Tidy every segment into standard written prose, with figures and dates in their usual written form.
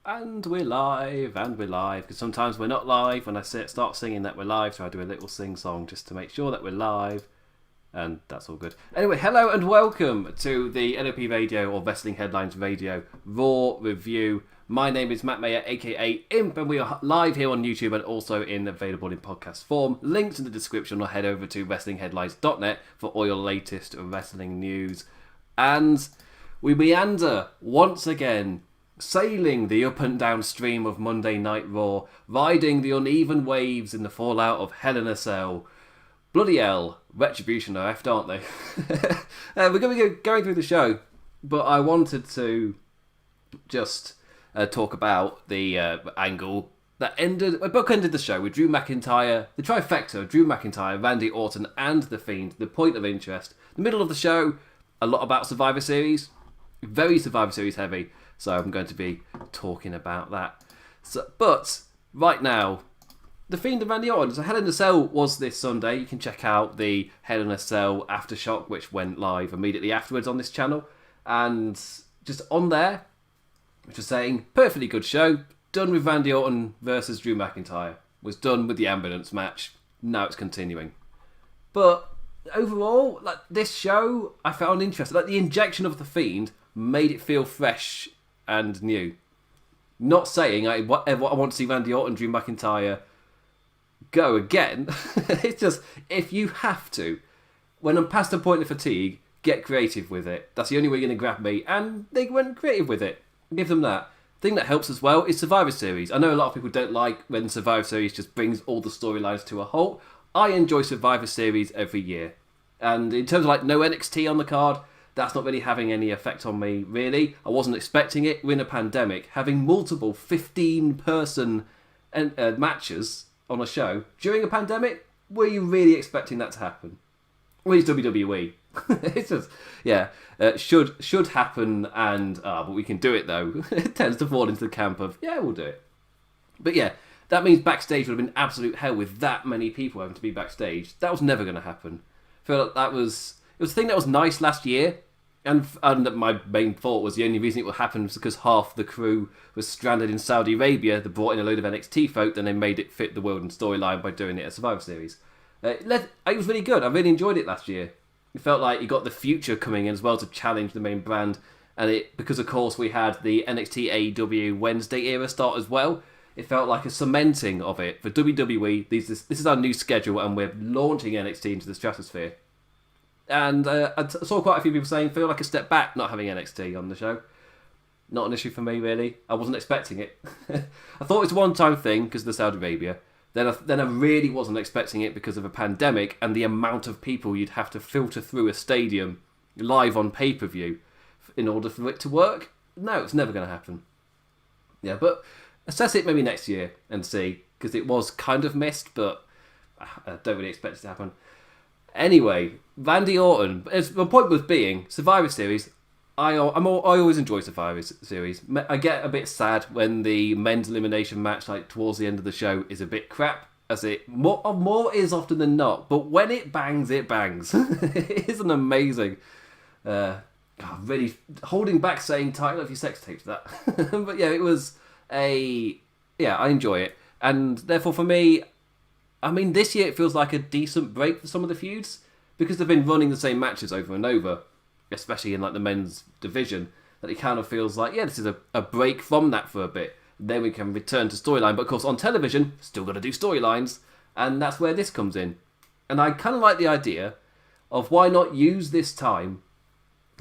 And we're live, because sometimes we're not live. When I start singing that we're live, so I do a little sing-song just to make sure that we're live, and that's all good. Anyway, hello and welcome to the LOP Radio, or Wrestling Headlines Radio, Raw Review. My name is Matt Maher, aka Imp, and we are live here on YouTube and also available in podcast form. Links in the description, or head over to WrestlingHeadlines.net for all your latest wrestling news. And we meander once again, sailing the up and down stream of Monday Night Raw, riding the uneven waves in the fallout of Hell in a Cell. Bloody hell, Retribution are effed, aren't they? We're going to be going through the show, but I wanted to just talk about the angle that bookended the show with Drew McIntyre, the trifecta, Drew McIntyre, Randy Orton and The Fiend, the point of interest. The middle of the show, a lot about Survivor Series, very Survivor Series heavy. So I'm going to be talking about that. But right now, The Fiend and Randy Orton. So Hell in a Cell was this Sunday. You can check out the Hell in a Cell Aftershock, which went live immediately afterwards on this channel. And just on there, which was saying, perfectly good show. Done with Randy Orton versus Drew McIntyre. Was done with the ambulance match. Now it's continuing. But overall, like this show, I found interesting. Like the injection of The Fiend made it feel fresh and new. Not saying I want to see Randy Orton, Drew McIntyre go again. It's just, if you have to, when I'm past the point of fatigue, get creative with it. That's the only way you're going to grab me. And they went creative with it. Give them that. The thing that helps as well is Survivor Series. I know a lot of people don't like when Survivor Series just brings all the storylines to a halt. I enjoy Survivor Series every year. And in terms of like no NXT on the card, that's not really having any effect on me, really. I wasn't expecting it. We're in a pandemic. Having multiple 15-person matches on a show during a pandemic, were you really expecting that to happen? Well, it's WWE. It's just, yeah, should happen, and but we can do it, though. It tends to fall into the camp of, yeah, we'll do it. But yeah, that means backstage would have been absolute hell with that many people having to be backstage. That was never going to happen. I feel like it was a thing that was nice last year, and my main thought was the only reason it would happen was because half the crew was stranded in Saudi Arabia. They brought in a load of NXT folk, and they made it fit the world and storyline by doing it at Survivor Series. It was really good. I really enjoyed it last year. It felt like you got the future coming in as well to challenge the main brand, and because of course we had the NXT AEW Wednesday era start as well. It felt like a cementing of it for WWE. This is our new schedule, and we're launching NXT into the stratosphere. And I saw quite a few people saying, feel like a step back not having NXT on the show. Not an issue for me, really. I wasn't expecting it. I thought it was a one-time thing because of the Saudi Arabia. Then I really wasn't expecting it because of a pandemic and the amount of people you'd have to filter through a stadium live on pay-per-view in order for it to work. No, it's never going to happen. Yeah, but assess it maybe next year and see, because it was kind of missed, but I don't really expect it to happen. Anyway, Randy Orton. My point was being Survivor Series. I always enjoy Survivor Series. I get a bit sad when the men's elimination match, like towards the end of the show, is a bit crap. As it more is often than not. But when it bangs, it bangs. It is an amazing. Really holding back saying title of your sex tapes that. But yeah, it was I enjoy it, and therefore for me. I mean, this year it feels like a decent break for some of the feuds because they've been running the same matches over and over, especially in like the men's division, that it kind of feels like, yeah, this is a break from that for a bit. Then we can return to storyline. But of course, on television, still got to do storylines, and that's where this comes in. And I kind of like the idea of why not use this time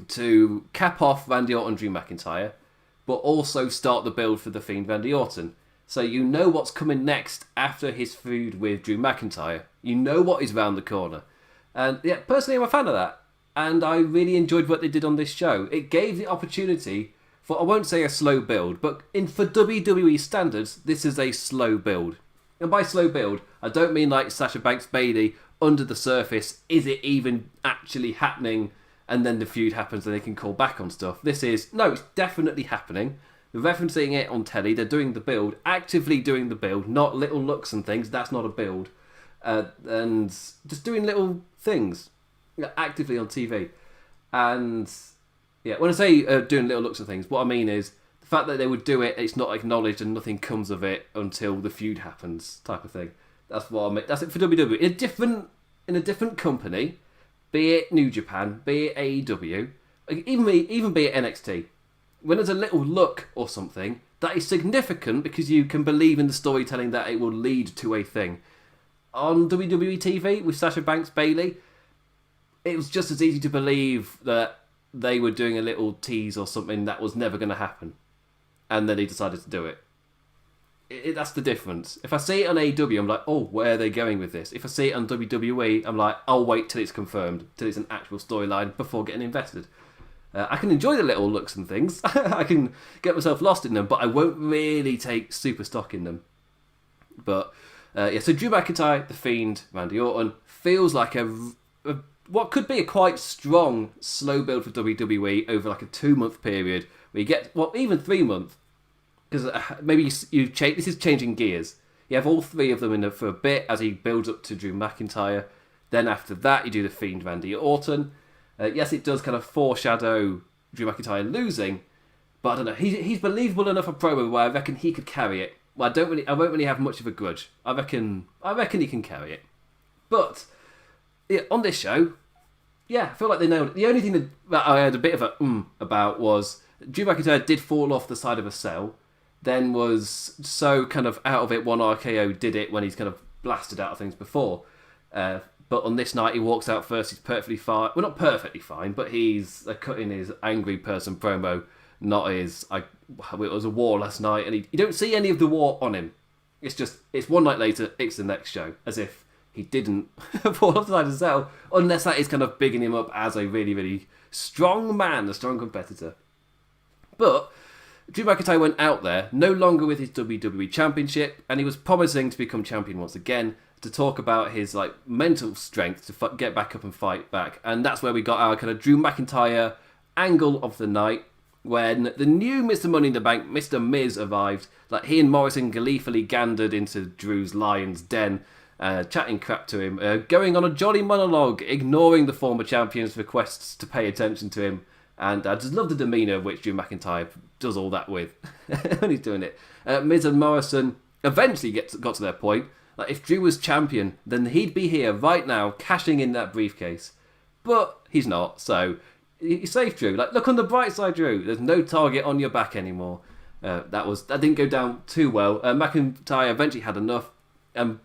to cap off Randy Orton, Drew McIntyre, but also start the build for The Fiend, Randy Orton. So you know what's coming next after his feud with Drew McIntyre. You know what is round the corner. And yeah, personally I'm a fan of that. And I really enjoyed what they did on this show. It gave the opportunity for, I won't say a slow build, but for WWE standards, this is a slow build. And by slow build, I don't mean like Sasha Banks Bayley under the surface. Is it even actually happening? And then the feud happens and they can call back on stuff. It's definitely happening. They're referencing it on telly. They're doing the build, actively doing the build, not little looks and things. That's not a build. And just doing little things actively on TV. And yeah, when I say doing little looks and things, what I mean is the fact that they would do it, it's not acknowledged and nothing comes of it until the feud happens, type of thing. That's what I mean. That's it for WWE. In a different company, be it New Japan, be it AEW, even be it NXT, when there's a little look or something, that is significant because you can believe in the storytelling that it will lead to a thing. On WWE TV with Sasha Banks Bayley, it was just as easy to believe that they were doing a little tease or something that was never going to happen, and then they decided to do it. That's the difference. If I see it on AEW, I'm like, oh, where are they going with this? If I see it on WWE, I'm like, I'll wait till it's confirmed, till it's an actual storyline before getting invested. I can enjoy the little looks and things. I can get myself lost in them, but I won't really take super stock in them. But so Drew McIntyre, The Fiend, Randy Orton feels like what could be a quite strong slow build for WWE over like a 2-month period where you get, even 3 months, because maybe you change. This is changing gears. You have all three of them in there for a bit as he builds up to Drew McIntyre. Then after that, you do The Fiend, Randy Orton. Yes, it does kind of foreshadow Drew McIntyre losing, but I don't know. He's believable enough a promo where I reckon he could carry it. Well, I won't really have much of a grudge. I reckon he can carry it. But on this show, I feel like they nailed it. The only thing that I had a bit of a about was Drew McIntyre did fall off the side of a cell, then was so kind of out of it. One RKO did it when he's kind of blasted out of things before. But on this night, he walks out first. He's perfectly fine. Well, not perfectly fine, but he's cutting his angry person promo, not his. It was a war last night, and you don't see any of the war on him. It's one night later. It's the next show, as if he didn't fall off the side of the cell, unless that is kind of bigging him up as a really, really strong man, a strong competitor. But Drew McIntyre went out there, no longer with his WWE Championship, and he was promising to become champion once again, to talk about his mental strength to get back up and fight back. And that's where we got our kind of Drew McIntyre angle of the night, when the new Mr. Money in the Bank, Mr. Miz, arrived. He and Morrison gleefully gandered into Drew's lion's den, chatting crap to him, going on a jolly monologue, ignoring the former champion's requests to pay attention to him. And I just love the demeanour which Drew McIntyre does all that with when he's doing it. Miz and Morrison eventually got to their point. If Drew was champion, then he'd be here right now, cashing in that briefcase. But he's not, so he's safe, Drew. Look on the bright side, Drew. There's no target on your back anymore. That didn't go down too well. McIntyre eventually had enough and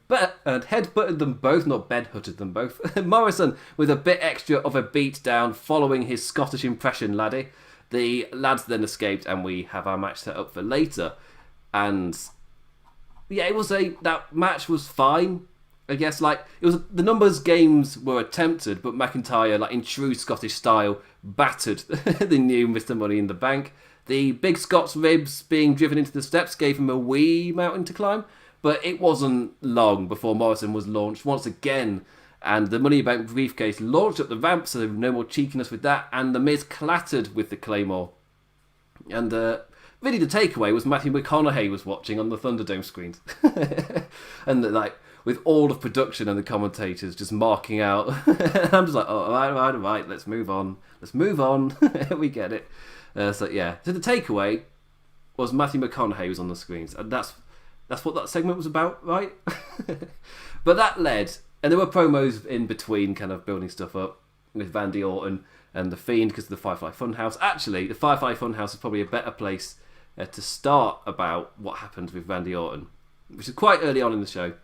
head-butted them both, not bed-hutted them both. Morrison with a bit extra of a beat down following his Scottish impression, laddie. The lads then escaped, and we have our match set up for later. And that match was fine. I guess it was the numbers games were attempted, but McIntyre, in true Scottish style, battered the new Mr. Money in the Bank. The big Scots ribs being driven into the steps gave him a wee mountain to climb, but it wasn't long before Morrison was launched once again, and the Money in the Bank briefcase launched up the ramp, so no more cheekiness with that, and the Miz clattered with the Claymore. And really, the takeaway was Matthew McConaughey was watching on the Thunderdome screens. And with all of production and the commentators just marking out. I'm just all right, let's move on. We get it. So the takeaway was Matthew McConaughey was on the screens. And that's what that segment was about, right? But that led, and there were promos in between kind of building stuff up with Randy Orton and The Fiend because of the Firefly Funhouse. Actually, the Firefly Funhouse is probably a better place to start about what happened with Randy Orton, which is quite early on in the show.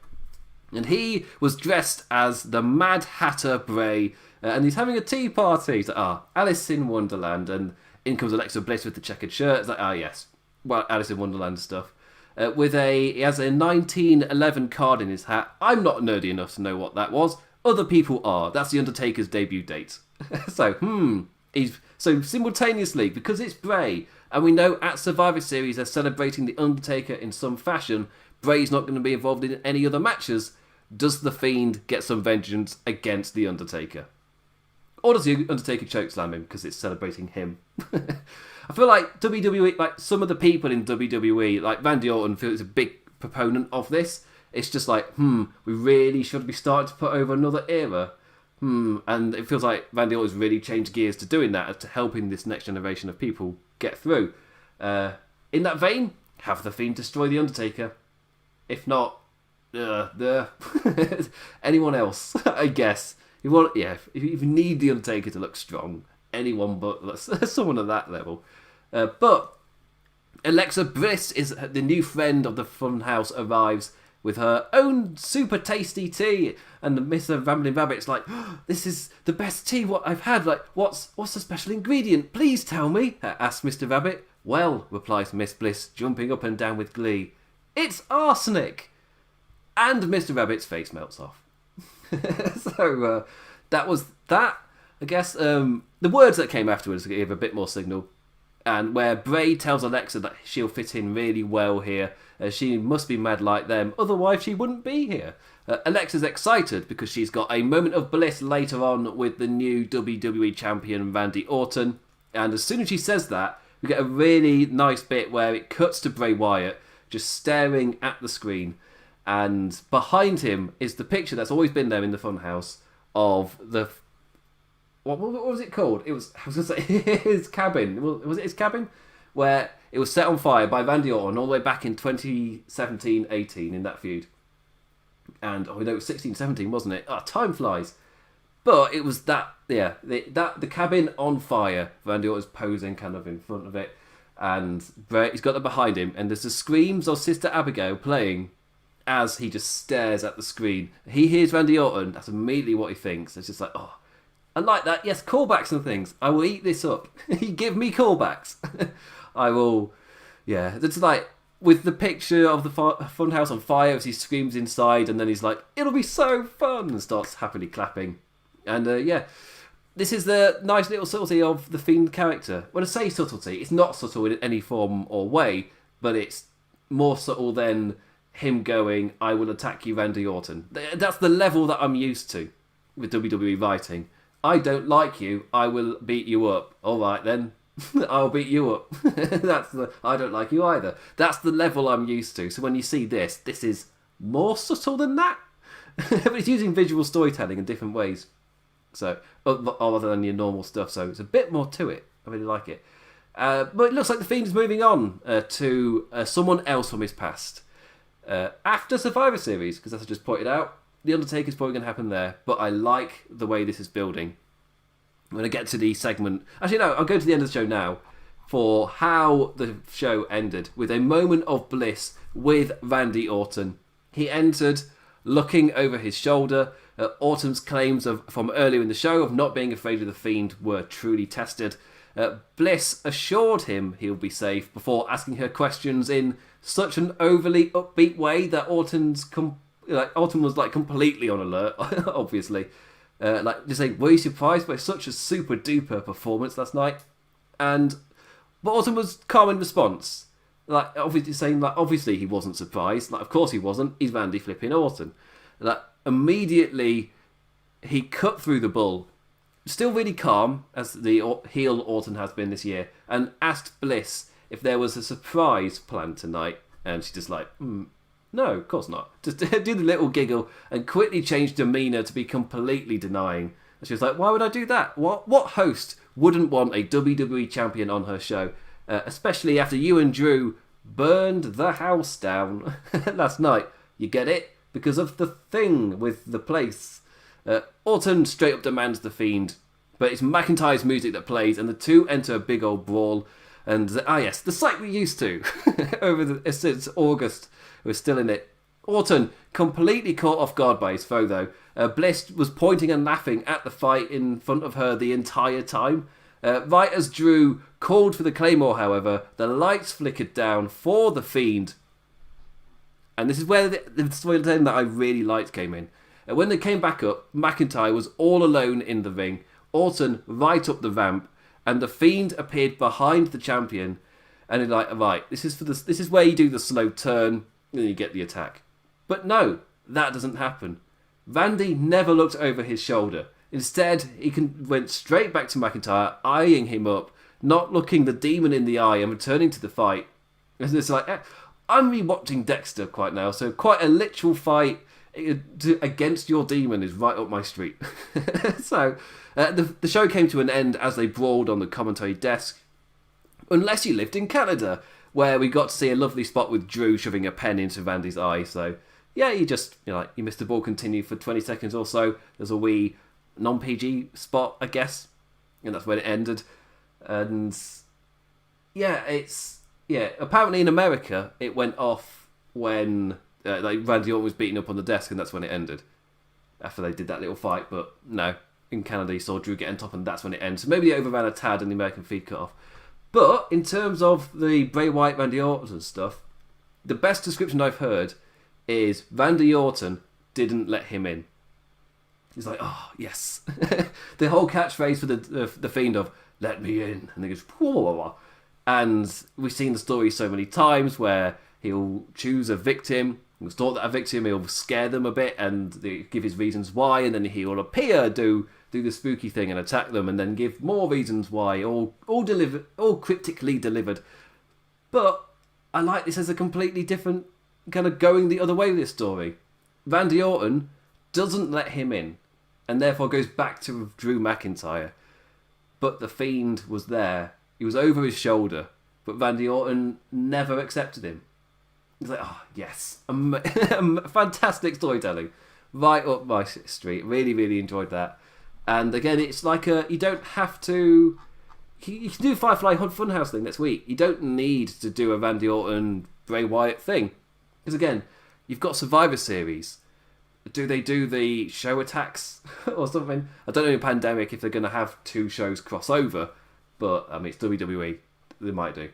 And he was dressed as the Mad Hatter Bray, and he's having a tea party. He's Alice in Wonderland, and in comes Alexa Bliss with the checkered shirt. It's yes, well, Alice in Wonderland stuff. He has a 1911 card in his hat. I'm not nerdy enough to know what that was. Other people are. That's the Undertaker's debut date. So simultaneously, because it's Bray, and we know at Survivor Series they're celebrating The Undertaker in some fashion, Bray's not going to be involved in any other matches. Does The Fiend get some vengeance against The Undertaker? Or does The Undertaker chokeslam him because it's celebrating him? I feel like WWE, some of the people in WWE, Randy Orton, feels a big proponent of this. It's just we really should be starting to put over another era. And it feels like Randy Orton's really changed gears to doing that, to helping this next generation of people get through. In that vein, have the Fiend destroy the Undertaker. If not, anyone else, I guess. If you need the Undertaker to look strong, anyone but someone at that level. But Alexa Bliss is the new friend of the Funhouse arrives with her own super tasty tea, and Mr. Rambling Rabbit's like, oh, this is the best tea what I've had. Like, what's the special ingredient? Please tell me, asks Mr. Rabbit. Well, replies Miss Bliss, jumping up and down with glee, it's arsenic. And Mr. Rabbit's face melts off. So that was that. I guess the words that came afterwards gave a bit more signal. And where Bray tells Alexa that she'll fit in really well here. She must be mad like them, otherwise she wouldn't be here. Alexa's excited because she's got a moment of bliss later on with the new WWE champion Randy Orton. And as soon as she says that, we get a really nice bit where it cuts to Bray Wyatt just staring at the screen. And behind him is the picture that's always been there in the Funhouse of the... What was it called? I was going to say his cabin. Was it his cabin? Where it was set on fire by Randy Orton all the way back in 2017-18 in that feud. And, it was 16-17, wasn't it? Time flies. But it was the cabin on fire. Randy Orton's posing kind of in front of it. And he's got that behind him. And there's the screams of Sister Abigail playing as he just stares at the screen. He hears Randy Orton. That's immediately what he thinks. It's just like, oh, I like that. Yes, callbacks and things. I will eat this up. Give me callbacks. I will... Yeah, it's like with the picture of the Funhouse on fire as he screams inside, and then he's like, it'll be so fun, and starts happily clapping. And this is the nice little subtlety of the Fiend character. When I say subtlety, it's not subtle in any form or way, but it's more subtle than him going, I will attack you, Randy Orton. That's the level that I'm used to with WWE writing. I don't like you, I will beat you up. All right then, I'll beat you up. I don't like you either. That's the level I'm used to. So when you see this is more subtle than that. But it's using visual storytelling in different ways. So, other than your normal stuff. So it's a bit more to it. I really like it. But it looks like the Fiend is moving on to someone else from his past. After Survivor Series, because as I just pointed out, The Undertaker's probably going to happen there, but I like the way this is building. When I get to the segment... Actually, no, I'll go to the end of the show now for how the show ended with a moment of bliss with Randy Orton. He entered looking over his shoulder. Orton's claims from earlier in the show of not being afraid of the Fiend were truly tested. Bliss assured him he'll be safe before asking her questions in such an overly upbeat way that Orton was like completely on alert, obviously. Just saying, were you surprised by such a super duper performance last night? But Orton was calm in response. Obviously he wasn't surprised. Of course he wasn't. He's Randy flipping Orton. Immediately he cut through the bull, still really calm as the heel Orton has been this year, and asked Bliss if there was a surprise planned tonight. And she's just like, no, of course not. Just do the little giggle and quickly change demeanour to be completely denying. And she was like, why would I do that? What host wouldn't want a WWE champion on her show? Especially after you and Drew burned the house down last night. You get it? Because of the thing with the place. Orton straight up demands the Fiend, but it's McIntyre's music that plays, and the two enter a big old brawl. And yes, the sight we're used to since August. We're still in it. Orton completely caught off guard by his foe, though. Bliss was pointing and laughing at the fight in front of her the entire time. Right as Drew called for the Claymore, however, the lights flickered down for the Fiend. And this is where the storytelling that I really liked came in. When they came back up, McIntyre was all alone in the ring, Orton right up the ramp, and the Fiend appeared behind the champion. And it's like, right, this is where you do the slow turn, and then you get the attack. But no, that doesn't happen. Randy never looked over his shoulder. Instead, he went straight back to McIntyre, eyeing him up, not looking the demon in the eye and returning to the fight. And it's like, I'm rewatching Dexter quite now, so quite a literal fight against your demon is right up my street. So, the show came to an end as they brawled on the commentary desk. Unless you lived in Canada, where we got to see a lovely spot with Drew shoving a pen into Randy's eye. So yeah, you missed the ball continue for 20 seconds or so. There's a wee non-PG spot, I guess, and that's where it ended. And apparently in America it went off when Randy Orton was beating up on the desk, and that's when it ended. After they did that little fight, but no, in Canada you saw Drew get on top, and that's when it ends. So maybe they overran a tad and the American feed cut off. But in terms of the Bray Wyatt, Randy Orton stuff, the best description I've heard is Randy Orton didn't let him in. He's like, oh, yes. The whole catchphrase for the Fiend of, let me in. And he goes, whoa. And we've seen the story so many times where he'll choose a victim, he'll stalk that victim, he'll scare them a bit and give his reasons why, and then he'll appear, do the spooky thing and attack them, and then give more reasons why, all cryptically delivered. But I like this as a completely different kind of going the other way with this story. Randy Orton doesn't let him in, and therefore goes back to Drew McIntyre. But the Fiend was there. He was over his shoulder, but Randy Orton never accepted him. He's like, oh, yes. Fantastic storytelling. Right up my street. Really, really enjoyed that. And again, it's like you don't have to... You can do Firefly Funhouse thing next week. You don't need to do a Randy Orton, Bray Wyatt thing. Because again, you've got Survivor Series. Do they do the show attacks or something? I don't know in Pandemic if they're going to have two shows cross over. But, I mean, it's WWE. They might do.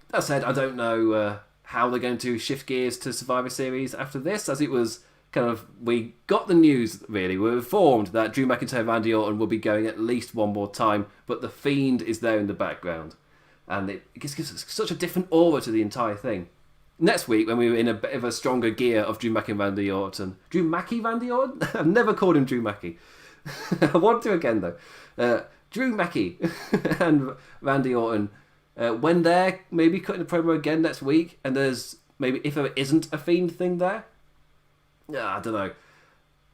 That said, I don't know how they're going to shift gears to Survivor Series after this, as it was kind of... We got the news, really. We were informed that Drew McIntyre and Randy Orton will be going at least one more time, but The Fiend is there in the background. And it gives such a different aura to the entire thing. Next week, when we were in a bit of a stronger gear of Drew Mackie and Randy Orton... Drew Mackie, Randy Orton? I've never called him Drew Mackie. I want to again, though. Drew Mackie and Randy Orton, when they're maybe cutting a promo again next week, and there's maybe, if there isn't a Fiend thing there, I don't know.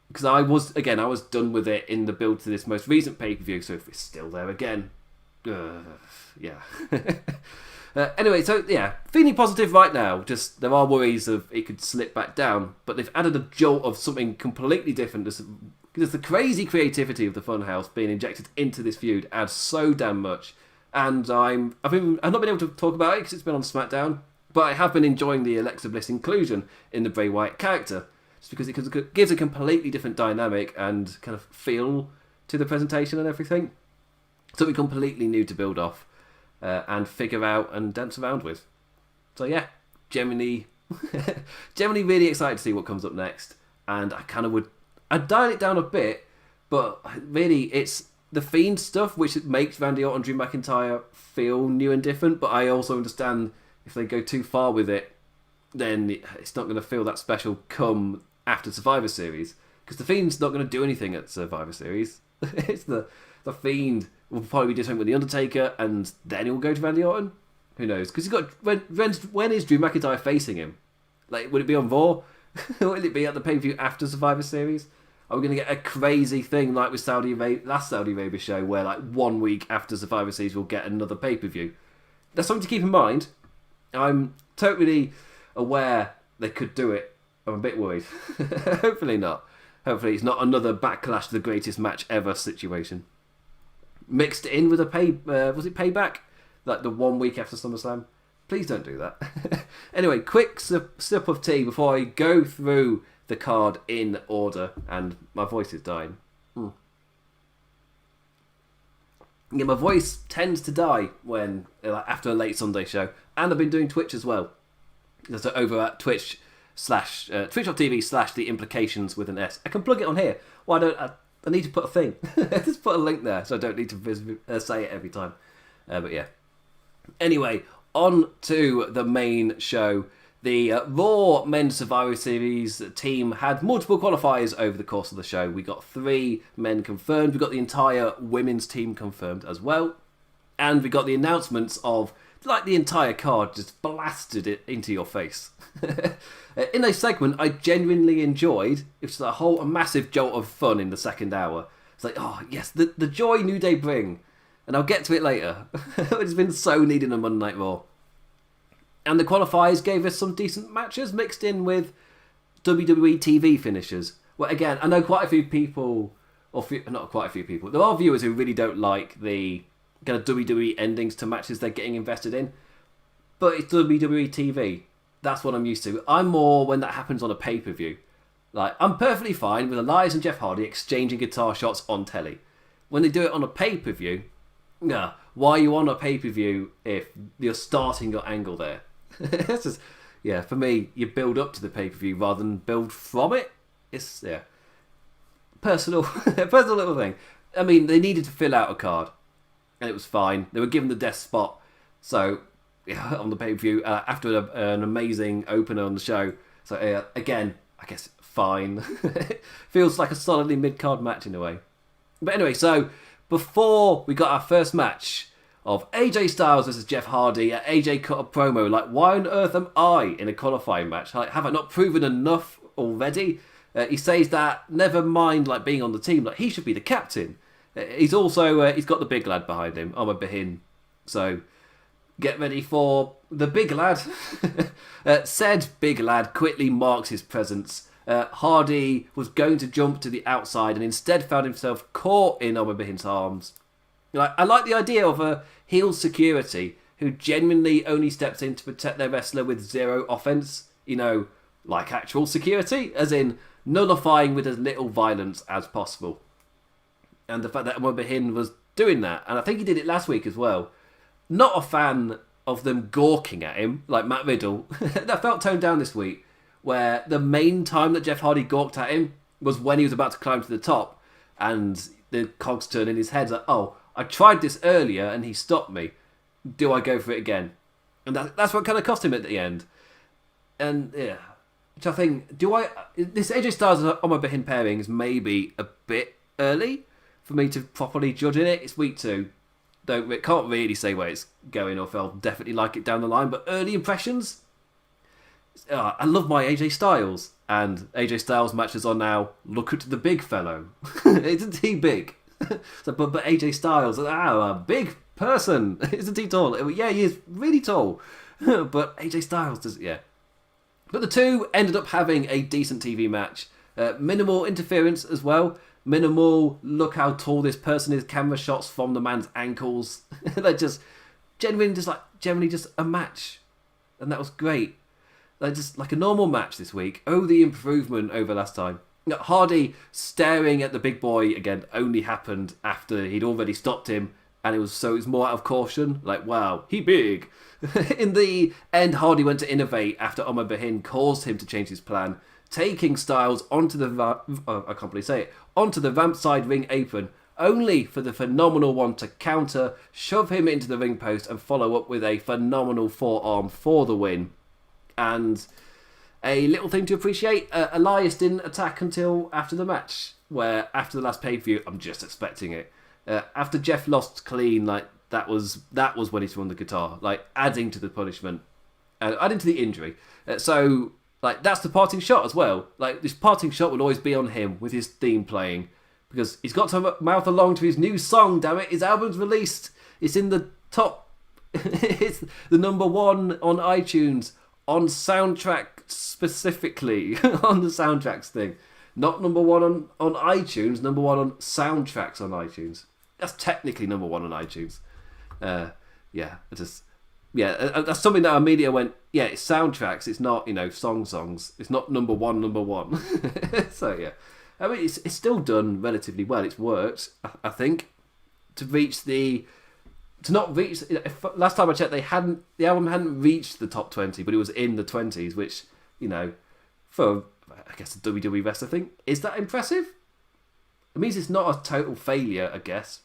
Because I was done with it in the build to this most recent pay-per-view, so if it's still there again, yeah. Anyway, so yeah, feeling positive right now. Just there are worries of it could slip back down, but they've added a jolt of something completely different. Because the crazy creativity of the Funhouse being injected into this feud adds so damn much. And I've not been able to talk about it because it's been on SmackDown, but I have been enjoying the Alexa Bliss inclusion in the Bray Wyatt character, just because it gives a completely different dynamic and kind of feel to the presentation and everything. Something completely new to build off and figure out and dance around with. So yeah, generally really excited to see what comes up next. And I'd dial it down a bit, but really it's the Fiend stuff which makes Randy Orton and Drew McIntyre feel new and different, but I also understand if they go too far with it, then it's not going to feel that special come after Survivor Series, because the Fiend's not going to do anything at Survivor Series. It's the Fiend will probably do something with The Undertaker, and then he'll go to Randy Orton. Who knows? Because when is Drew McIntyre facing him? Like, would it be on Raw? Will it be at the pay-per-view after Survivor Series? Are we going to get a crazy thing like with last Saudi Arabia show, where like 1 week after Survivor Series we'll get another pay-per-view? That's something to keep in mind. I'm totally aware they could do it. I'm a bit worried. Hopefully not. Hopefully it's not another Backlash to the greatest match ever situation. Mixed in with was it Payback? Like the 1 week after SummerSlam? Please don't do that. Anyway, quick sip of tea before I go through the card in order, and my voice is dying. Yeah, my voice tends to die when after a late Sunday show, and I've been doing Twitch as well. So over at twitch.tv/the implications with an S. I can plug it on here. Why don't I need to put a thing? Just put a link there, so I don't need to say it every time. But yeah. Anyway, on to the main show. The Raw Men's Survivor Series team had multiple qualifiers over the course of the show. We got 3 men confirmed. We got the entire women's team confirmed as well. And we got the announcements of, like, the entire card just blasted it into your face. In a segment I genuinely enjoyed. It was a massive jolt of fun in the second hour. It's like, oh yes, the joy New Day bring. And I'll get to it later. It's been so needed on Monday Night Raw. And the qualifiers gave us some decent matches mixed in with WWE TV finishes. Well, again, I know quite a few people, not quite a few people, there are viewers who really don't like the kind of WWE endings to matches they're getting invested in. But it's WWE TV. That's what I'm used to. I'm more when that happens on a pay-per-view. Like, I'm perfectly fine with Elias and Jeff Hardy exchanging guitar shots on telly. When they do it on a pay-per-view, nah, why are you on a pay-per-view if you're starting your angle there? It's just, yeah, for me, you build up to the pay-per-view rather than build from it. It's, yeah, personal little thing. I mean, they needed to fill out a card, and it was fine. They were given the death spot, so yeah, on the pay-per-view after an amazing opener on the show. So again, I guess fine. Feels like a solidly mid-card match in a way. But anyway, so before we got our first match of AJ Styles versus Jeff Hardy, AJ cut a promo like, why on earth am I in a qualifying match? Like, have I not proven enough already? He says that, never mind like being on the team, like he should be the captain. He's also, he's got the big lad behind him, Omar Behin. So get ready for the big lad. Said big lad quickly marks his presence. Hardy was going to jump to the outside and instead found himself caught in Omar Behin's arms. Like, I like the idea of a heel security who genuinely only steps in to protect their wrestler with zero offense. You know, like actual security, as in nullifying with as little violence as possible. And the fact that Omar Behin was doing that, and I think he did it last week as well. Not a fan of them gawking at him, like Matt Riddle. That felt toned down this week, where the main time that Jeff Hardy gawked at him was when he was about to climb to the top, and the cogs turn in his head, like, oh, I tried this earlier and he stopped me. Do I go for it again? And that's what kind of cost him at the end. And yeah, which I think, this AJ Styles and Omar Behin pairing is maybe a bit early for me to properly judge in it. It's week 2. Can't really say where it's going or if I'll definitely like it down the line, but early impressions, I love my AJ Styles, and AJ Styles matches are now, look at the big fellow. Isn't he big? So, but AJ Styles, a big person. Isn't he tall? Yeah, he is really tall. But AJ Styles does, yeah. But the two ended up having a decent TV match. Minimal interference as well. Minimal, look how tall this person is, camera shots from the man's ankles. They're just generally just a match. And that was great. Like, just like a normal match this week. Oh, the improvement over last time. Hardy staring at the big boy again only happened after he'd already stopped him, and it was more out of caution. Like, wow, he big. In the end, Hardy went to innovate after Omar Behin caused him to change his plan, taking Styles onto the onto the ramp side ring apron, only for the phenomenal one to counter, shove him into the ring post, and follow up with a phenomenal forearm for the win. And a little thing to appreciate, Elias didn't attack until after the match, where after the last pay-per-view, I'm just expecting it. After Jeff lost clean, like that was when he threw on the guitar, like adding to the punishment, adding to the injury. So like that's the parting shot as well. Like this parting shot will always be on him with his theme playing, because he's got to mouth along to his new song. Damn it, his album's released. It's in the top. It's the number 1 on iTunes. On soundtrack specifically, on the soundtracks thing. Not number 1 on iTunes, number 1 on soundtracks on iTunes. That's technically number 1 on iTunes. That's something that Amelia went, yeah, it's soundtracks, it's not, songs. It's not number one. So yeah. I mean, it's still done relatively well. It's worked, I think, last time I checked, the album hadn't reached the top 20, but it was in the 20s, which, for, I guess, a WWE wrestler thing, is that impressive? It means it's not a total failure, I guess.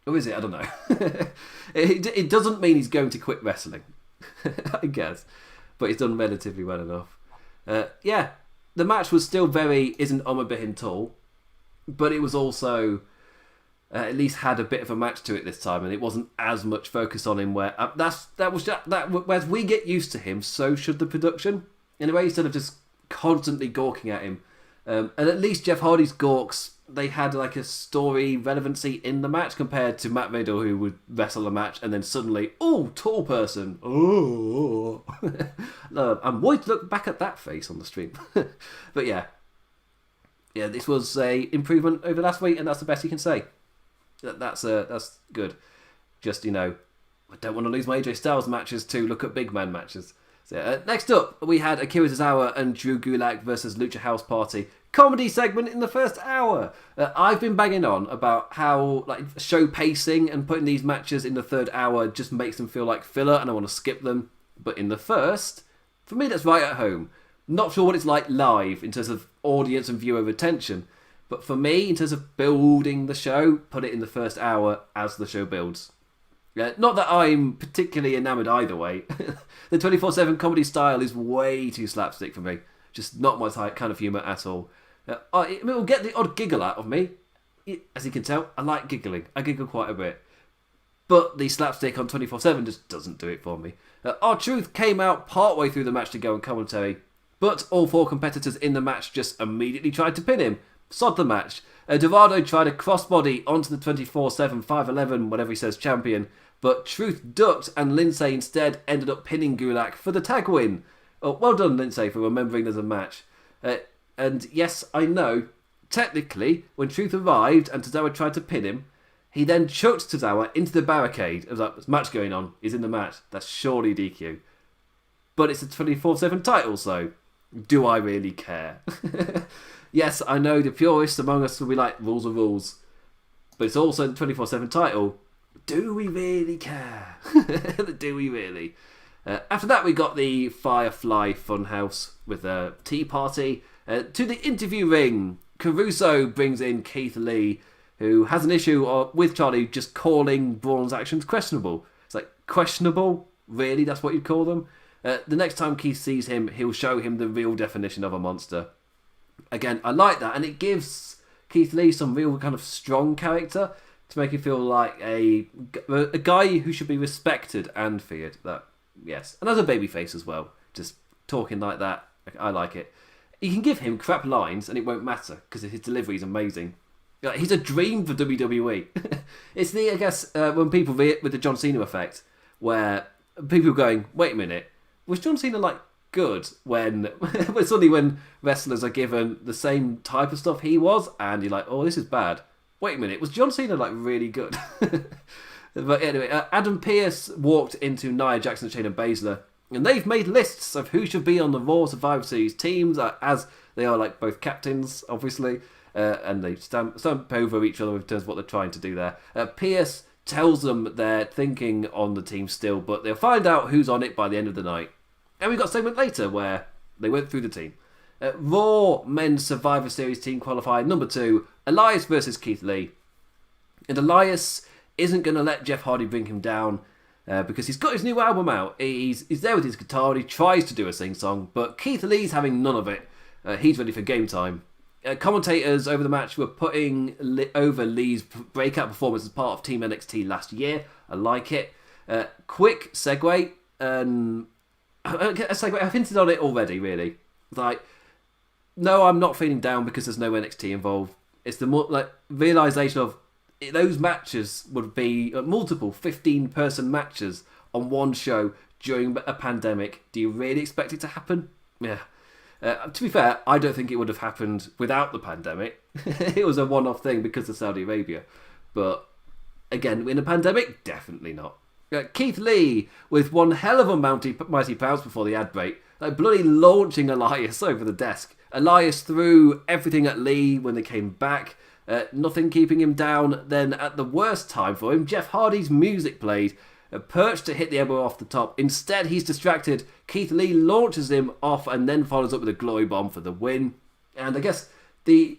Or is it? I don't know. It doesn't mean he's going to quit wrestling, I guess. But he's done relatively well enough. The match was still isn't Omar Behin tall, but it was also at least had a bit of a match to it this time, and it wasn't as much focus on him. Where as we get used to him, so should the production. In a way, instead of just constantly gawking at him, and at least Jeff Hardy's gawks they had like a story relevancy in the match compared to Matt Riddle, who would wrestle a match and then suddenly, oh, tall person. Oh, I'm worried to look back at that face on the stream. But yeah, this was a improvement over last week, and that's the best you can say. That's good. Just, I don't want to lose my AJ Styles matches to look at big man matches. So, next up, we had Akira Tozawa and Drew Gulak versus Lucha House Party. Comedy segment in the first hour. I've been banging on about how show pacing and putting these matches in the third hour just makes them feel like filler and I want to skip them. But in the first, for me that's right at home. Not sure what it's like live in terms of audience and viewer retention. But for me, in terms of building the show, put it in the first hour as the show builds. Not that I'm particularly enamoured either way. The 24/7 comedy style is way too slapstick for me. Just not my type kind of humour at all. It will get the odd giggle out of me. As you can tell, I like giggling. I giggle quite a bit. But the slapstick on 24/7 just doesn't do it for me. R-Truth came out partway through the match to go on commentary, but all 4 competitors in the match just immediately tried to pin him. Sod the match. Dorado tried a crossbody onto the 24/7 511, whatever he says, champion, but Truth ducked and Lindsay instead ended up pinning Gulak for the tag win. Oh, well done, Lindsay, for remembering there's a match. And yes, I know, technically, when Truth arrived and Tozawa tried to pin him, he then chucked Tozawa into the barricade. It was like, there's a match going on, he's in the match. That's surely DQ. But it's a 24/7 title, so do I really care? Yes, I know the purists among us will be like, rules are rules. But it's also the 24/7 title. Do we really care? Do we really? After that, we got the Firefly Funhouse with a tea party. To the interview ring, Caruso brings in Keith Lee, who has an issue with Charlie just calling Braun's actions questionable. It's like, questionable? Really? That's what you'd call them? The next time Keith sees him, he'll show him the real definition of a monster. Again, I like that, and it gives Keith Lee some real kind of strong character to make him feel like a guy who should be respected and feared. That, yes, and as a babyface as well, just talking like that, I like it. You can give him crap lines and it won't matter because his delivery is amazing. He's a dream for WWE. It's I guess, when people with the John Cena effect, where people are going, wait a minute, was John Cena good when suddenly when wrestlers are given the same type of stuff he was, and you're like, oh, this is bad. Wait a minute, was John Cena really good? But anyway, Adam Pearce walked into Nia Jax and Shayna Baszler, and they've made lists of who should be on the Raw Survivor Series teams, as they are both captains, obviously, and they stamp over each other in terms of what they're trying to do there. Pearce tells them they're thinking on the team still, but they'll find out who's on it by the end of the night. And we got a segment later where they went through the team. Raw Men's Survivor Series team qualifier number 2, Elias versus Keith Lee. And Elias isn't going to let Jeff Hardy bring him down because he's got his new album out. He's there with his guitar and he tries to do a sing-song, but Keith Lee's having none of it. He's ready for game time. Commentators over the match were putting over Lee's breakout performance as part of Team NXT last year. I like it. Quick segue. I've hinted on it already, really. No, I'm not feeling down because there's no NXT involved. It's the more realisation of those matches would be multiple 15-person matches on one show during a pandemic. Do you really expect it to happen? Yeah. To be fair, I don't think it would have happened without the pandemic. It was a one-off thing because of Saudi Arabia. But again, in a pandemic, definitely not. Keith Lee with one hell of a mighty pounce before the ad break, bloody launching Elias over the desk. Elias threw everything at Lee when they came back, nothing keeping him down. Then at the worst time for him, Jeff Hardy's music played, perched to hit the elbow off the top. Instead, he's distracted. Keith Lee launches him off and then follows up with a glory bomb for the win. And I guess the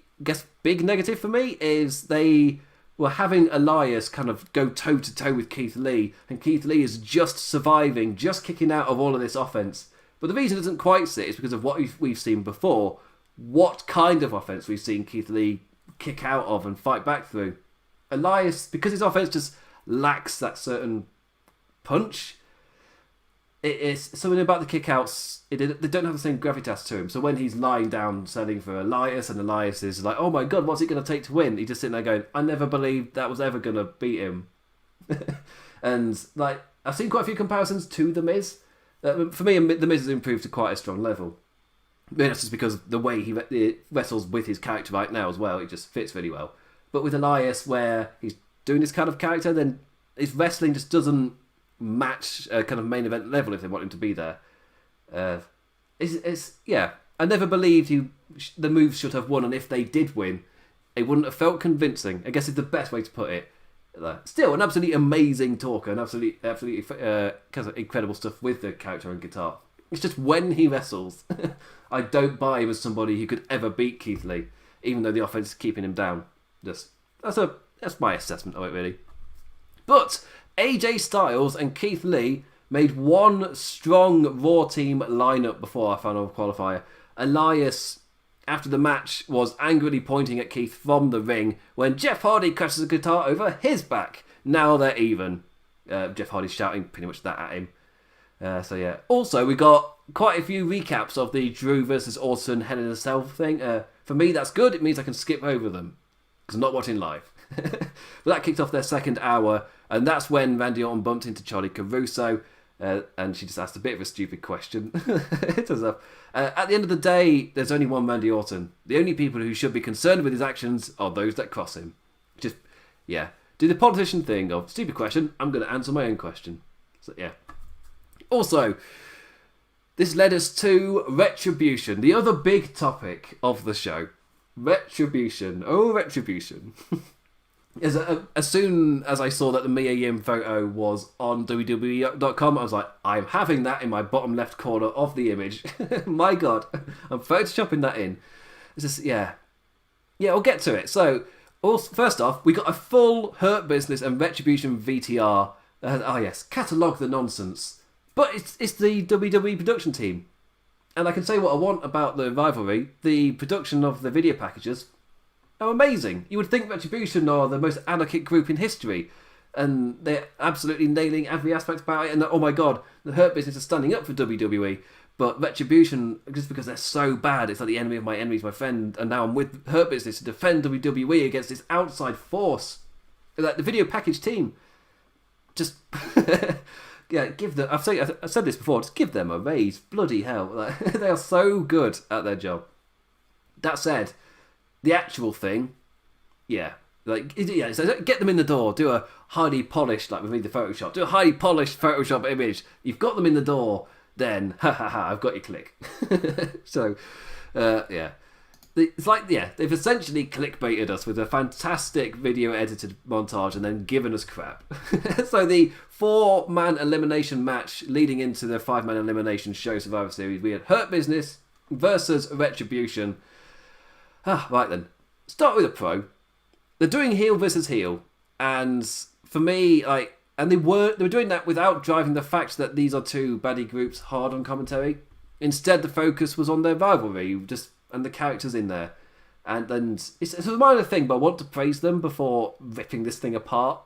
big negative for me is they were having Elias kind of go toe-to-toe with Keith Lee, and Keith Lee is just surviving, just kicking out of all of this offense. But the reason it doesn't quite sit is because of what we've seen before. What kind of offense we've seen Keith Lee kick out of and fight back through. Elias, because his offense just lacks that certain punch, it's something about the kickouts. They don't have the same gravitas to him. So when he's lying down selling for Elias, and Elias is like, "Oh my god, what's it going to take to win?" He's just sitting there going, "I never believed that was ever going to beat him." And like I've seen quite a few comparisons to The Miz. For me, The Miz has improved to quite a strong level. Maybe that's just because the way he wrestles with his character right now as well, it just fits really well. But with Elias, where he's doing this kind of character, then his wrestling just doesn't match a kind of main event level if they want him to be there. Yeah. I never believed the moves should have won, and if they did win, it wouldn't have felt convincing. I guess is the best way to put it. Still, an absolutely amazing talker, and absolutely kind of incredible stuff with the character and guitar. It's just when he wrestles, I don't buy him as somebody who could ever beat Keith Lee, even though the offense is keeping him down. That's my assessment of it, really. But AJ Styles and Keith Lee made one strong Raw team lineup before our final qualifier. Elias, after the match, was angrily pointing at Keith from the ring when Jeff Hardy crashes a guitar over his back. Now they're even. Jeff Hardy's shouting pretty much that at him. So yeah. Also, we got quite a few recaps of the Drew versus Orton Hell in a Cell thing. For me, that's good. It means I can skip over them because I'm not watching live. But that kicked off their second hour, and that's when Randy Orton bumped into Charlie Caruso, and she just asked a bit of a stupid question. At the end of the day, there's only one Randy Orton. The only people who should be concerned with his actions are those that cross him. Just, yeah. Do the politician thing of, stupid question, I'm going to answer my own question. So, yeah. Also, this led us to Retribution, the other big topic of the show. Retribution. Oh, Retribution. As soon as I saw that the Mia Yim photo was on WWE.com, I was like, I'm having that in my bottom left corner of the image. My God, I'm photoshopping that in. It's just, yeah, we'll get to it. So, first off, we got a full Hurt Business and Retribution VTR. Catalogue the nonsense. But it's the WWE production team. And I can say what I want about the rivalry. The production of the video packages are amazing. You would think Retribution are the most anarchic group in history, and they're absolutely nailing every aspect about it. And oh my god, the Hurt Business are standing up for WWE, but Retribution, just because they're so bad, it's like the enemy of my enemy is my friend, and now I'm with Hurt Business to defend WWE against this outside force. Like the video package team, just give them. I've said this before. Just give them a raise. Bloody hell, they are so good at their job. That said, the actual thing, so get them in the door. Do a highly polished, like with the Photoshop. Do a highly polished Photoshop image. You've got them in the door. Then, I've got your click. So, it's like, they've essentially clickbaited us with a fantastic video edited montage and then given us crap. So the 4-man elimination match leading into the 5-man elimination show Survivor Series, we had Hurt Business versus Retribution. Right then. Start with a pro. They're doing heel versus heel, and for me, they were doing that without driving the fact that these are two baddie groups hard on commentary. Instead, the focus was on their rivalry, and the characters in there. And it's a minor thing, but I want to praise them before ripping this thing apart.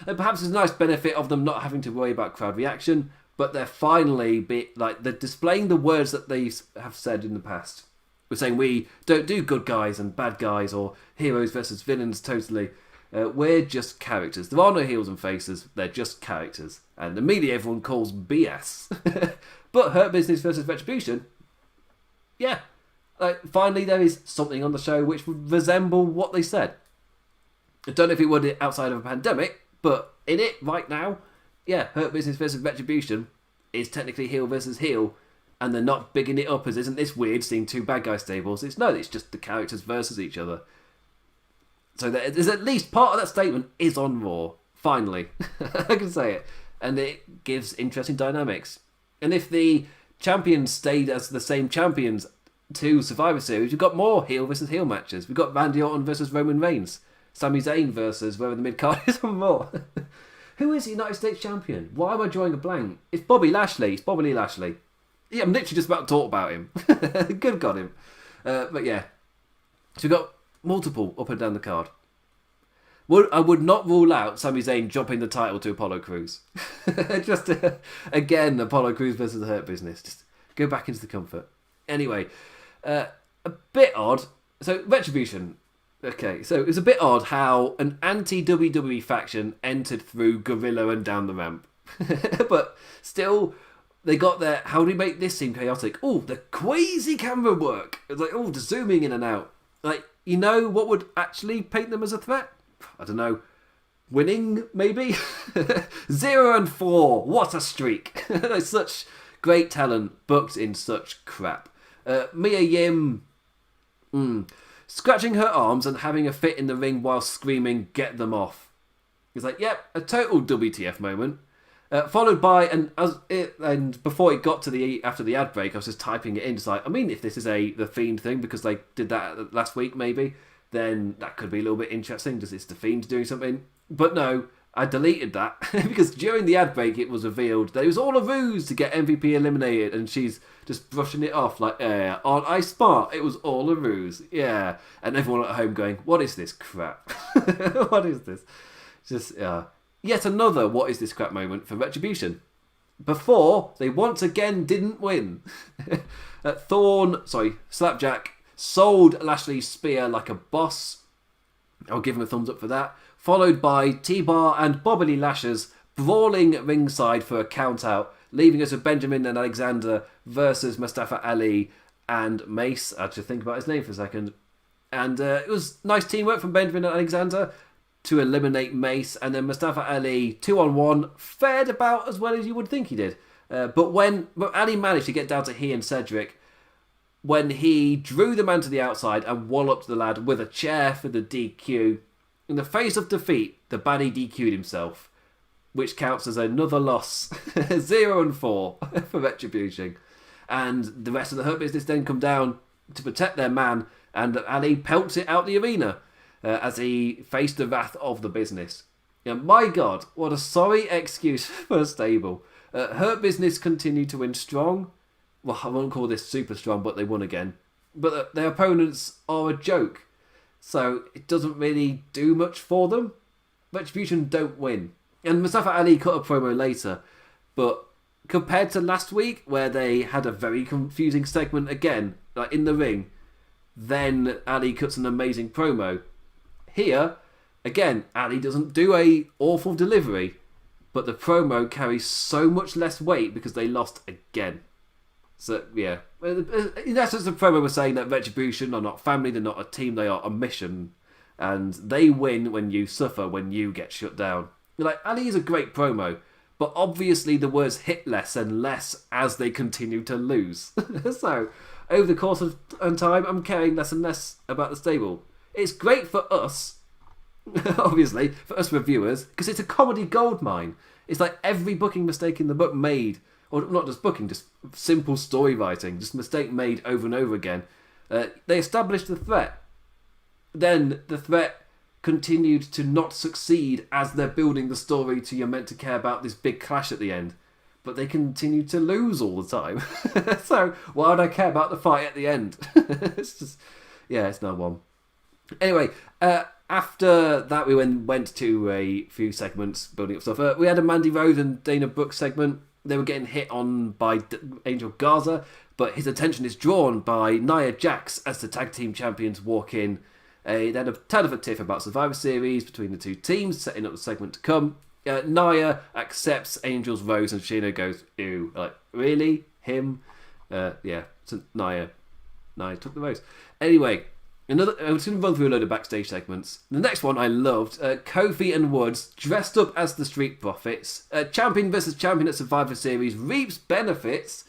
And perhaps it's a nice benefit of them not having to worry about crowd reaction, but they're finally they're displaying the words that they have said in the past. We're saying we don't do good guys and bad guys or heroes versus villains totally. We're just characters. There are no heels and faces. They're just characters. And immediately everyone calls BS. But Hurt Business versus Retribution, finally there is something on the show which would resemble what they said. I don't know if it would outside of a pandemic, but in it right now, Hurt Business versus Retribution is technically heel versus heel. And they're not bigging it up as, isn't this weird seeing two bad guy stables? It's just the characters versus each other. So there's at least part of that statement is on Raw. Finally. I can say it. And it gives interesting dynamics. And if the champions stayed as the same champions to Survivor Series, we've got more heel versus heel matches. We've got Randy Orton versus Roman Reigns. Sami Zayn versus whoever the mid-card is on Raw. Who is the United States champion? Why am I drawing a blank? It's Bobby Lashley. It's Bobby Lee Lashley. Yeah, I'm literally just about to talk about him. Good got him. But yeah. So we've got multiple up and down the card. I would not rule out Sami Zayn dropping the title to Apollo Crews. Just again, Apollo Crews versus the Hurt Business. Just go back into the comfort. Anyway, a bit odd. So Retribution. Okay, so it's a bit odd how an anti-WWE faction entered through Gorilla and down the ramp. But still, they got there. How do we make this seem chaotic? Oh, the crazy camera work. It's like, oh, the zooming in and out. Like, you know what would actually paint them as a threat? I don't know. Winning, maybe? 0-4. What a streak. There's such great talent booked in such crap. Mia Yim... scratching her arms and having a fit in the ring while screaming, "Get them off." It's like, yep, a total WTF moment. Followed by, and before it got to after the ad break, I was just typing it in. It's like, I mean, if this is the Fiend thing, because they did that last week, maybe, then that could be a little bit interesting. Just it's the Fiend doing something. But no, I deleted that because during the ad break, it was revealed that it was all a ruse to get MVP eliminated, and she's just brushing it off like, aren't I smart? It was all a ruse. Yeah. And everyone at home going, what is this crap? What is this? Just, yet another what is this crap moment for Retribution. Before, they once again didn't win. Slapjack sold Lashley's spear like a boss. I'll give him a thumbs up for that. Followed by T-Bar and Bobby Lashes brawling ringside for a count-out, leaving us with Benjamin and Alexander versus Mustafa Ali and Mace. I had to think about his name for a second. And it was nice teamwork from Benjamin and Alexander to eliminate Mace. And then Mustafa Ali, 2-on-1, fared about as well as you would think he did. But Ali managed to get down to he and Cedric, when he drew the man to the outside and walloped the lad with a chair for the DQ. In the face of defeat, the baddie DQ'd himself, which counts as another loss. 0-4 for Retribution. And the rest of the Hurt Business then come down to protect their man, and Ali pelts it out the arena as he faced the wrath of the business. My God, what a sorry excuse for a stable. Hurt Business continue to win strong. Well, I won't call this super strong, but they won again. But their opponents are a joke, so it doesn't really do much for them. Retribution don't win. And Mustafa Ali cut a promo later, but compared to last week, where they had a very confusing segment again, like in the ring, then Ali cuts an amazing promo. Here, again, Ali doesn't do a awful delivery, but the promo carries so much less weight because they lost again. So, yeah. In essence, the promo was saying that Retribution are not family, they're not a team, they are a mission. And they win when you suffer, when you get shut down. You're like, Ali is a great promo, but obviously the words hit less and less as they continue to lose. So, over the course of time, I'm caring less and less about the stable. It's great for us, obviously, for us reviewers, because it's a comedy goldmine. It's like every booking mistake in the book made, or not just booking, just simple story writing, just mistake made over and over again. They established the threat. Then the threat continued to not succeed as they're building the story to you're meant to care about this big clash at the end. But they continued to lose all the time. So why would I care about the fight at the end? It's just, yeah, it's no one. Anyway, after that we went to a few segments building up stuff. We had a Mandy Rose and Dana Brooks segment. They were getting hit on by Angel Garza, but his attention is drawn by Nia Jax as the tag team champions walk in. They had a ton of a tiff about Survivor Series between the two teams, setting up the segment to come. Nia accepts Angel's rose and Sheena goes, ew. Like, really? Him? Yeah, so Nia took the rose. Anyway, I was going to run through a load of backstage segments. The next one I loved. Kofi and Woods dressed up as the Street Profits. Champion versus champion at Survivor Series reaps benefits.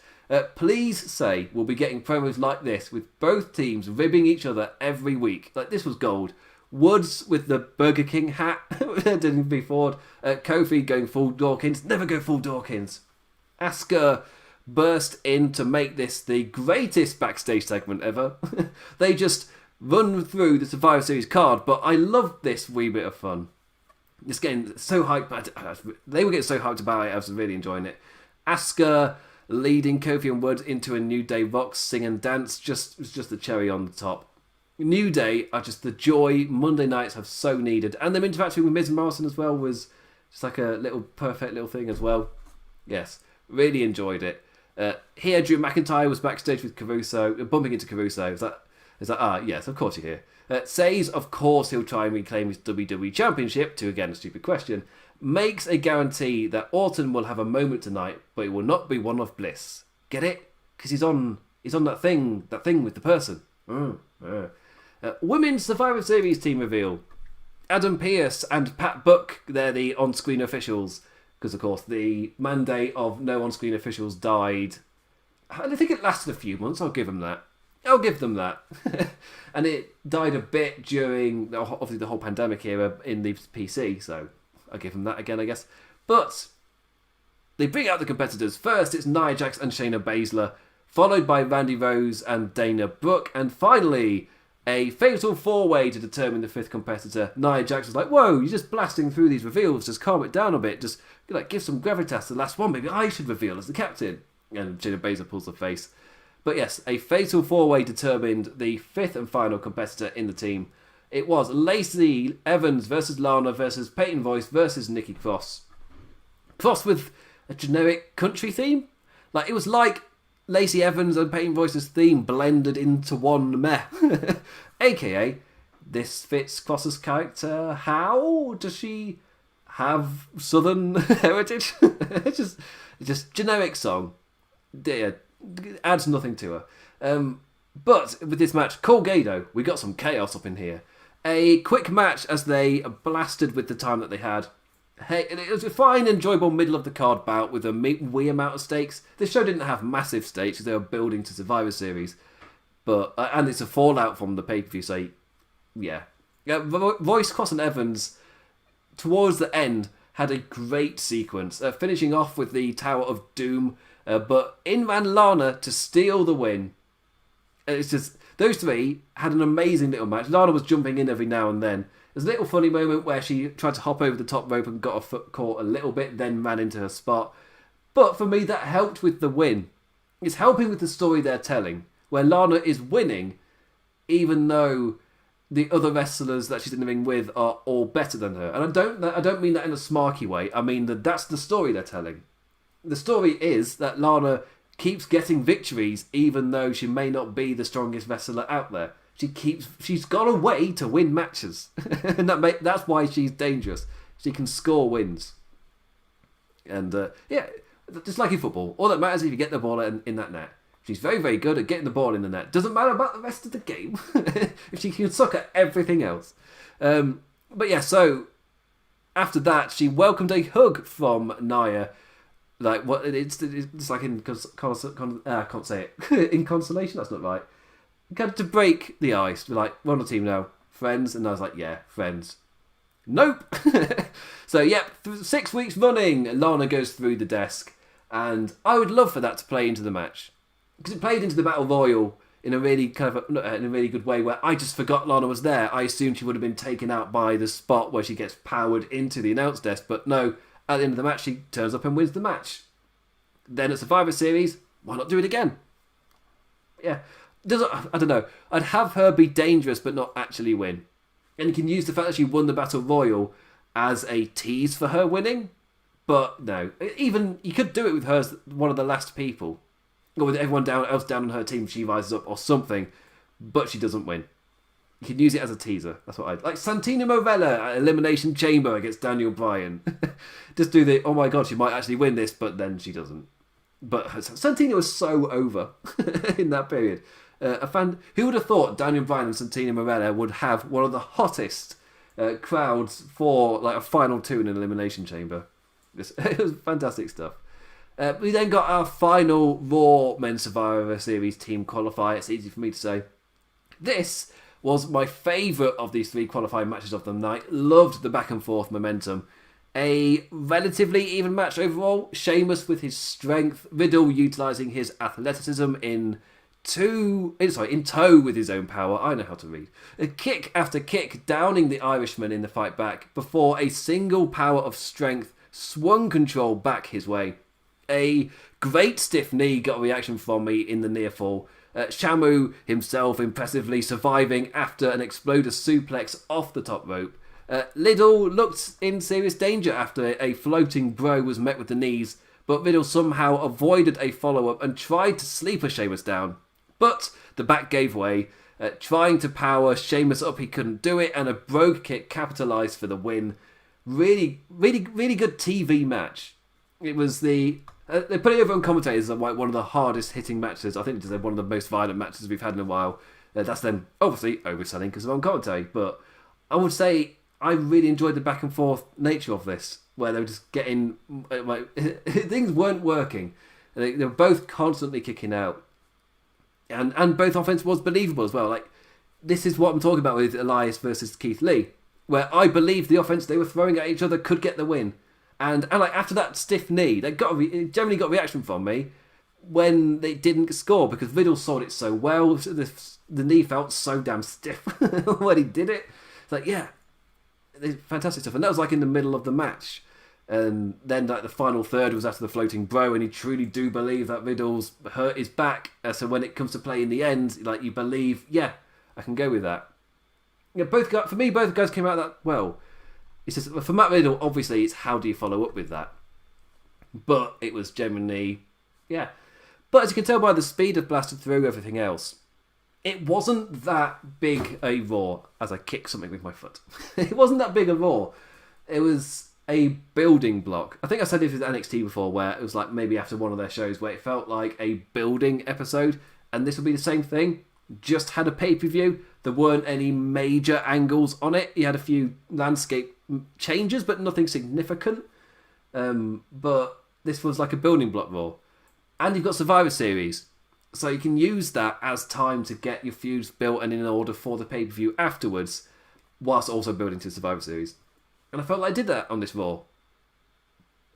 Please say we'll be getting promos like this with both teams ribbing each other every week. Like, this was gold. Woods with the Burger King hat didn't be forward. Kofi going full Dawkins. Never go full Dawkins. Asuka burst in to make this the greatest backstage segment ever. They just run through the Survivor Series card, but I loved this wee bit of fun. Just getting so hyped. They were getting so hyped about it. I was really enjoying it. Asuka leading Kofi and Woods into a New Day Rocks sing and dance. Just the cherry on the top. New Day are just the joy Monday nights have so needed. And them interacting with Miz and Morrison as well was just like a little perfect little thing as well. Yes, really enjoyed it. Here, Drew McIntyre was backstage with Caruso, bumping into Caruso. Yes, of course you're here. Says, of course, he'll try and reclaim his WWE Championship, to, again, a stupid question. Makes a guarantee that Orton will have a moment tonight, but it will not be one of Bliss. Get it? Because he's on that thing with the person. Women's Survivor Series team reveal. Adam Pearce and Pat Buck, they're the on-screen officials. Because, of course, the mandate of no on-screen officials died. I think it lasted a few months. I'll give them that. And it died a bit during, obviously, the whole pandemic era in the PC. So I'll give them that again, I guess. But they bring out the competitors. First, it's Nia Jax and Shayna Baszler, followed by Randy Rose and Dana Brooke. And finally, a fatal four-way to determine the fifth competitor. Nia Jax was like, whoa, you're just blasting through these reveals. Just calm it down a bit. Just give some gravitas to the last one. Maybe I should reveal as the captain. And Shayna Baszler pulls her face. But yes, a fatal four-way determined the fifth and final competitor in the team. It was Lacey Evans versus Lana versus Peyton Royce versus Nikki Cross. Cross with a generic country theme. It was like Lacey Evans and Peyton Royce's theme blended into one meh. AKA, this fits Cross's character. How does she have Southern heritage? It's just generic song. Yeah, adds nothing to her. But with this match, Colgado, we got some chaos up in here. A quick match as they blasted with the time that they had. Hey, it was a fine, enjoyable middle of the card bout with a wee amount of stakes. This show didn't have massive stakes because they were building to Survivor Series, but and it's a fallout from the pay-per-view. So, yeah, Royce, Cross, and Evans towards the end had a great sequence, finishing off with the Tower of Doom. But in ran Lana to steal the win. It's just those three had an amazing little match. Lana was jumping in every now and then. There's a little funny moment where she tried to hop over the top rope and got her foot caught a little bit, then ran into her spot. But for me, that helped with the win. It's helping with the story they're telling, where Lana is winning, even though the other wrestlers that she's in the ring with are all better than her. And I don't mean that in a smarky way. I mean that's the story they're telling. The story is that Lana keeps getting victories, even though she may not be the strongest wrestler out there. She's got a way to win matches, and that's why she's dangerous. She can score wins, and yeah, just like in football, all that matters is if you get the ball in that net. She's very, very good at getting the ball in the net. Doesn't matter about the rest of the game if she can suck at everything else. But yeah, so after that, she welcomed a hug from Nia. It's like in I can't say it. In consolation, that's not right. Kind of to break the ice. We're like, we're on a team now. Friends? And I was like, yeah, friends. Nope. So, yep, 6 weeks running, Lana goes through the desk. And I would love for that to play into the match. Because it played into the Battle Royal in a really in a really good way, where I just forgot Lana was there. I assumed she would have been taken out by the spot where she gets powered into the announce desk. But no, at the end of the match, she turns up and wins the match. Then at Survivor Series, why not do it again? Yeah. I don't know. I'd have her be dangerous but not actually win. And you can use the fact that she won the Battle Royal as a tease for her winning. But no. Even you could do it with her as one of the last people. Or with everyone else down on her team, she rises up or something. But she doesn't win. You can use it as a teaser. That's what I'd like. Santina Morella at Elimination Chamber against Daniel Bryan. Just do the, oh my god, she might actually win this, but then she doesn't. But Santina was so over in that period. Who would have thought Daniel Bryan and Santina Morella would have one of the hottest crowds for like a final two in an Elimination Chamber? It was fantastic stuff. We then got our final Raw Men's Survivor Series team qualifier. It's easy for me to say. This was my favourite of these three qualifying matches of the night. Loved the back and forth momentum. A relatively even match overall. Sheamus with his strength. Riddle utilising his athleticism in tow with his own power. I know how to read. A kick after kick, downing the Irishman in the fight back before a single power of strength swung control back his way. A great stiff knee got a reaction from me in the near fall. Shamu himself impressively surviving after an exploder suplex off the top rope. Liddell looked in serious danger after a floating bro was met with the knees, but Riddle somehow avoided a follow-up and tried to sleeper Sheamus down. But the back gave way. Trying to power Sheamus up, he couldn't do it, and a brogue kick capitalised for the win. Really good TV match. It was they put it over on commentators as like one of the hardest hitting matches. I think it's one of the most violent matches we've had in a while. That's them obviously overselling because they're on commentary, but I would say I really enjoyed the back and forth nature of this, where they were just getting like things weren't working. They were both constantly kicking out, and both offense was believable as well. Like this is what I'm talking about with Elias versus Keith Lee, where I believe the offense they were throwing at each other could get the win. And like after that stiff knee, they generally got a reaction from me when they didn't score because Riddle sold it so well. The knee felt so damn stiff when he did it. It's like, yeah, fantastic stuff. And that was like in the middle of the match. And then like the final third was after the floating bro, and you truly do believe that Riddle's hurt his back. So when it comes to play in the end, like you believe, yeah, I can go with that. Yeah, both guys came out of that well. It's just, for Matt Riddle, obviously, it's how do you follow up with that? But it was genuinely, yeah. But as you can tell by the speed of blasted through everything else, it wasn't that big a Raw as I kick something with my foot. It wasn't that big a Raw. It was a building block. I think I said this with NXT before, where it was like maybe after one of their shows where it felt like a building episode, and this will be the same thing. Just had a pay-per-view. There weren't any major angles on it. You had a few landscape changes, but nothing significant. But this was like a building block Raw. And you've got Survivor Series. So you can use that as time to get your feuds built and in order for the pay-per-view afterwards, whilst also building to Survivor Series. And I felt like I did that on this Raw.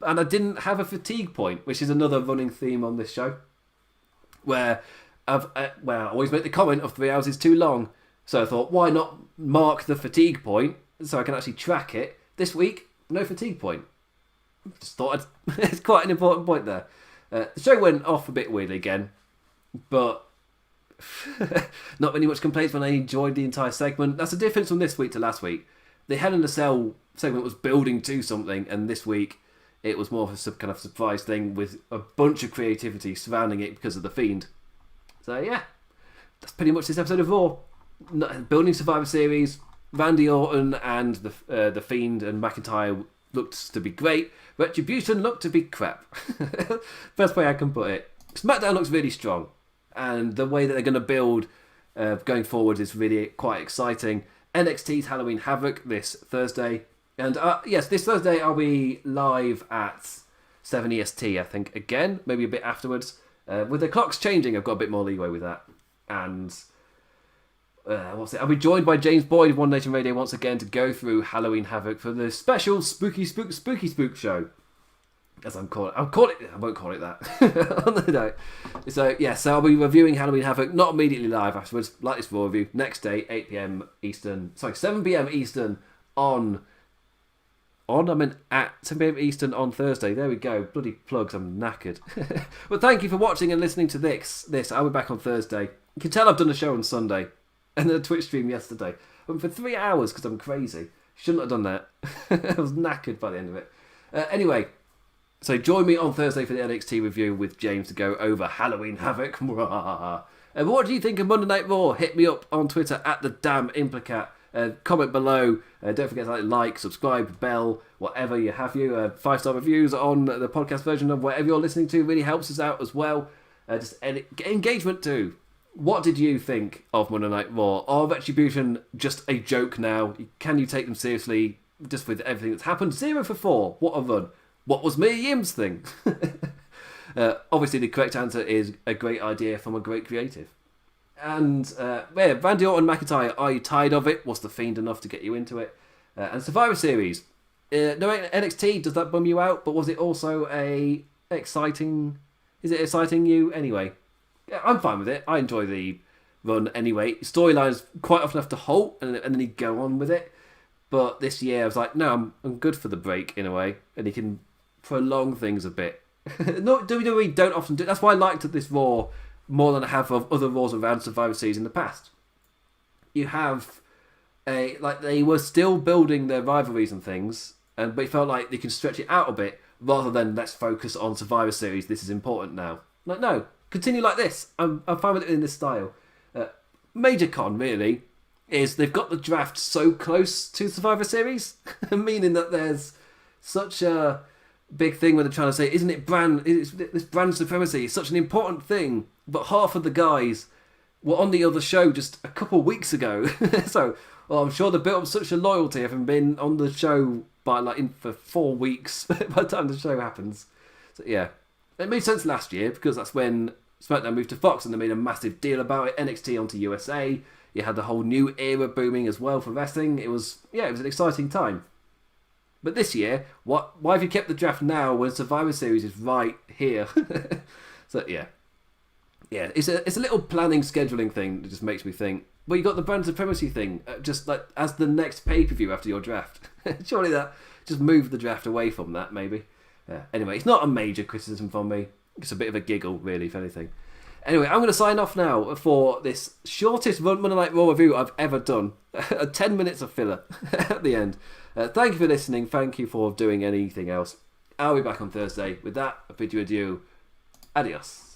And I didn't have a fatigue point, which is another running theme on this show. Where I always make the comment of 3 hours is too long. So I thought, why not mark the fatigue point so I can actually track it? This week, no fatigue point. Just thought it's quite an important point there. The show went off a bit weirdly again, but not really much complaints when I enjoyed the entire segment. That's the difference from this week to last week. The Hell in a Cell segment was building to something, and this week it was more of a kind of surprise thing with a bunch of creativity surrounding it because of the Fiend. So yeah, that's pretty much this episode of Raw. Building Survivor Series, Randy Orton and the Fiend and McIntyre looked to be great. Retribution looked to be crap. Best way I can put it. SmackDown looks really strong, and the way that they're going to build going forward is really quite exciting. NXT's Halloween Havoc this Thursday, and yes, this Thursday I'll be live at 7 EST, I think, again, maybe a bit afterwards. With the clocks changing, I've got a bit more leeway with that. And I'll be joined by James Boyd of One Nation Radio once again to go through Halloween Havoc for the special Spooky Spook show. As I won't call it that. No. So I'll be reviewing Halloween Havoc, not immediately live afterwards, like this Raw review, next day, 7 PM Eastern on at 7 PM Eastern on Thursday. There we go. Bloody plugs, I'm knackered. Well, thank you for watching and listening to this. I'll be back on Thursday. You can tell I've done a show on Sunday and then a Twitch stream yesterday. I went for 3 hours because I'm crazy. Shouldn't have done that. I was knackered by the end of it. Anyway, so join me on Thursday for the NXT review with James to go over Halloween Havoc. And what do you think of Monday Night Raw? Hit me up on Twitter at the damn Implicat. Comment below. Don't forget to like, subscribe, bell, whatever you have. 5-star reviews on the podcast version of whatever you're listening to really helps us out as well. Just get engagement too. What did you think of Monday Night Raw? Are Retribution just a joke now? Can you take them seriously just with everything that's happened? 0 for 4. What a run. What was Mia Yim's thing? Obviously, the correct answer is a great idea from a great creative. And Randy Orton and McIntyre, are you tired of it? Was the Fiend enough to get you into it? And Survivor Series. No NXT, does that bum you out? But was it also exciting? Is it exciting you anyway? Yeah, I'm fine with it. I enjoy the run anyway. Storylines quite often have to halt and then you go on with it. But this year I was like, no, I'm good for the break in a way. And you can prolong things a bit. No, WWE don't often do. That's why I liked this Raw more than I have of other Raws around Survivor Series in the past. You have they were still building their rivalries and things, but it felt like they can stretch it out a bit rather than let's focus on Survivor Series. This is important now. Like, no, continue like this. I'm fine with it in this style. Major con really is they've got the draft so close to Survivor Series, meaning that there's such a big thing where they're trying to say, isn't it this brand supremacy is such an important thing, but half of the guys were on the other show just a couple of weeks ago. So, well, I'm sure they built up such a loyalty having been on the show for 4 weeks by the time the show happens. So yeah, it made sense last year because that's when SmackDown moved to Fox and they made a massive deal about it. NXT onto USA. You had the whole new era booming as well for wrestling. It was an exciting time. But this year, why have you kept the draft now when Survivor Series is right here? So yeah, it's a little planning scheduling thing that just makes me think. Well, you got the brand supremacy thing, just like as the next pay-per-view after your draft. Surely that just move the draft away from that, maybe. Anyway, it's not a major criticism from me. It's a bit of a giggle, really, if anything. Anyway, I'm going to sign off now for this shortest Monday Night Raw review I've ever done. 10 minutes of filler at the end. Thank you for listening. Thank you for doing anything else. I'll be back on Thursday. With that, I bid you adieu. Adios.